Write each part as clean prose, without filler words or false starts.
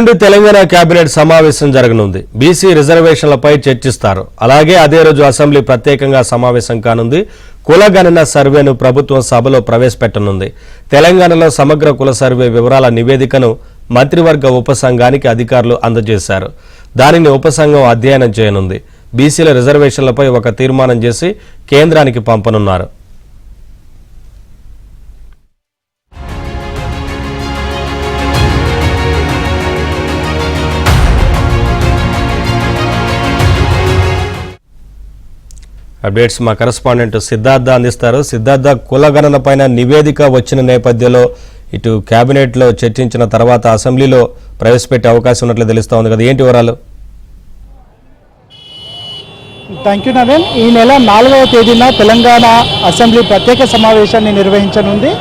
Telangana cabinet సమావేశం జరగనుంది. BC రిజర్వేషన్లపై చర్చిస్తారు. అలాగే అదే రోజు అసెంబ్లీ ప్రత్యేకంగా సమావేశం కానుంది. కుల గణన సర్వేను ప్రభుత్వం సభలో ప్రవేశపెట్టనుంది. తెలంగాణలో సమగ్ర కుల సర్వే వివరాల నివేదికను మంత్రివర్గ ఉపసంఘానికి అధికారులు అందజేశారు. దానిని ఉపసంఘం అధ్యయనం చేయనుంది. బీసీల రిజర్వేషన్లపై ఒక తీర్మానం చేసి కేంద్రానికి పంపనున్నారు. అప్డేట్స్ మా కరెస్పాండెంట్ సిద్ధార్థ అందిస్తారు. సిద్ధార్థ, కులగణన పైన నివేదిక వచ్చిన నేపథ్యంలో ఇటు కేబినెట్లో చర్చించిన తర్వాత అసెంబ్లీలో ప్రవేశపెట్టే అవకాశం ఉన్నట్లు తెలుస్తూ ఉంది కదా, ఏంటి వివరాలు? Thank you Naveen. ఈ నెల 4వ తేదీన తెలంగాణ అసెంబ్లీ ప్రత్యేక సమావేశాన్ని నిర్వహించనుంది.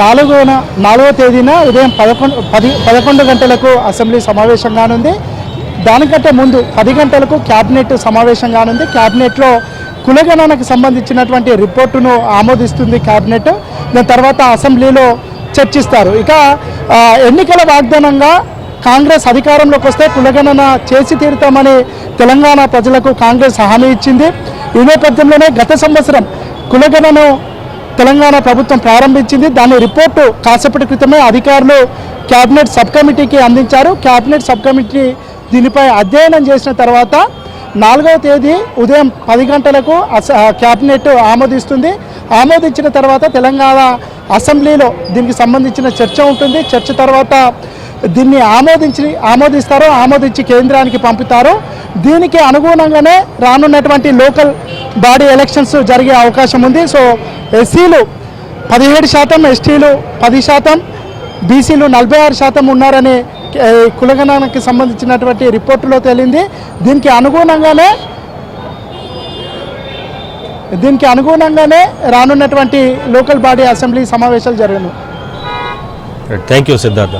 4వ తేదీన ఉదయం 11 గంటలకు అసెంబ్లీ సమావేశం కానుంది. దానికంటే ముందు 10 గంటలకు క్యాబినెట్ సమావేశం కానుంది. క్యాబినెట్లో కులగణనకు సంబంధించినటువంటి రిపోర్టును ఆమోదిస్తుంది క్యాబినెట్. దాని తర్వాత అసెంబ్లీలో చర్చిస్తారు. ఇక ఎన్నికల వాగ్దానంగా కాంగ్రెస్ అధికారంలోకి వస్తే కులగణన చేసి తీరుతామని తెలంగాణ ప్రజలకు కాంగ్రెస్ హామీ ఇచ్చింది. ఈ నేపథ్యంలోనే గత సంవత్సరం కులగణను తెలంగాణ ప్రభుత్వం ప్రారంభించింది. దాని రిపోర్టు కాసేపటి క్రితమే అధికారులు క్యాబినెట్ సబ్ కమిటీకి అందించారు. క్యాబినెట్ సబ్ కమిటీ దీనిపై అధ్యయనం చేసిన తర్వాత 4వ తేదీ ఉదయం 10 గంటలకు క్యాబినెట్ ఆమోదిస్తుంది. ఆమోదించిన తర్వాత తెలంగాణ అసెంబ్లీలో దీనికి సంబంధించిన చర్చ ఉంటుంది. చర్చ తర్వాత దీన్ని ఆమోదించి కేంద్రానికి పంపుతారు. దీనికి అనుగుణంగానే రానున్నటువంటి లోకల్ బాడీ ఎలక్షన్స్ జరిగే అవకాశం ఉంది. సో ఎస్సీలు 17%, ఎస్టీలు 10%, బీసీలు 46% ఉన్నారని కులగణనకి సంబంధించినటువంటి రిపోర్టులో తేలింది. దీనికి అనుగుణంగానే రానున్నటువంటి లోకల్ బాడీ అసెంబ్లీ సమావేశాలు జరగను. Thank you Siddhartha.